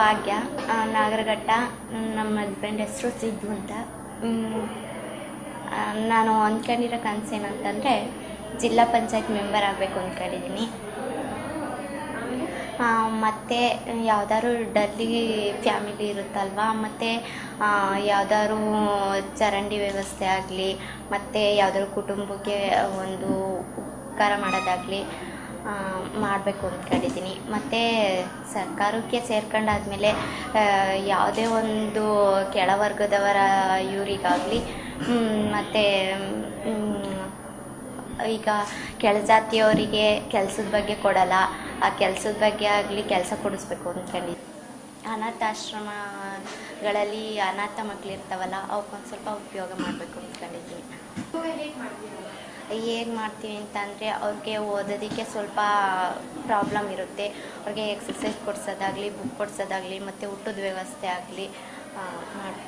ಭಾಗ್ಯ, ನಾಗರಘಟ್ಟ. ನಮ್ಮ ಹಸ್ಬೆಂಡ್ ಹೆಸರು ಸಿದ್ದು ಅಂತ. ನಾನು ಅಂದ್ಕೊಂಡಿರೋ ಕನಸು ಏನಂತಂದರೆ ಜಿಲ್ಲಾ ಪಂಚಾಯತ್ ಮೆಂಬರ್ ಆಗಬೇಕು ಅಂದ್ಕೊಂಡಿದ್ದೀನಿ. ಮತ್ತು ಯಾವ್ದಾದ್ರು ಡಲ್ಲಿ ಫ್ಯಾಮಿಲಿ ಇರುತ್ತಲ್ವ, ಮತ್ತು ಯಾವ್ದಾದ್ರು ಚರಂಡಿ ವ್ಯವಸ್ಥೆ ಆಗಲಿ, ಮತ್ತು ಯಾವ್ದಾದ್ರು ಕುಟುಂಬಕ್ಕೆ ಒಂದು ಉಪಕಾರ ಮಾಡೋದಾಗಲಿ ಮಾಡಬೇಕು ಅಂದ್ಕೊಂಡಿದ್ದೀನಿ. ಮತ್ತು ಸರ್ಕಾರಕ್ಕೆ ಸೇರ್ಕೊಂಡಾದ್ಮೇಲೆ ಯಾವುದೇ ಒಂದು ಕೆಳವರ್ಗದವರ ಇವರಿಗಾಗಲಿ, ಮತ್ತು ಈಗ ಕೆಳಜಾತಿಯವರಿಗೆ ಕೆಲಸದ ಬಗ್ಗೆ ಕೊಡಲ್ಲ, ಆ ಕೆಲಸದ ಬಗ್ಗೆ ಆಗಲಿ ಕೆಲಸ ಕೊಡಿಸ್ಬೇಕು ಅಂದ್ಕೊಂಡಿದ್ದೀನಿ. ಅನಾಥಾಶ್ರಮಗಳಲ್ಲಿ ಅನಾಥ ಮಕ್ಕಳಿರ್ತಾವಲ್ಲ, ಅವಕ್ಕೊಂದು ಸ್ವಲ್ಪ ಉಪಯೋಗ ಮಾಡಬೇಕು ಅಂದ್ಕೊಂಡಿದ್ದೀನಿ. ಹೇಗೆ ಮಾಡ್ತೀವಿ ಅಂತಂದರೆ, ಅವ್ರಿಗೆ ಓದೋದಕ್ಕೆ ಸ್ವಲ್ಪ ಪ್ರಾಬ್ಲಮ್ ಇರುತ್ತೆ. ಅವ್ರಿಗೆ ಎಕ್ಸಸೈಸ್ ಕೊಡಿಸೋದಾಗಲಿ, ಬುಕ್ ಕೊಡಿಸೋದಾಗಲಿ, ಮತ್ತು ಊಟದ ವ್ಯವಸ್ಥೆ ಆಗಲಿ ಮಾಡಿ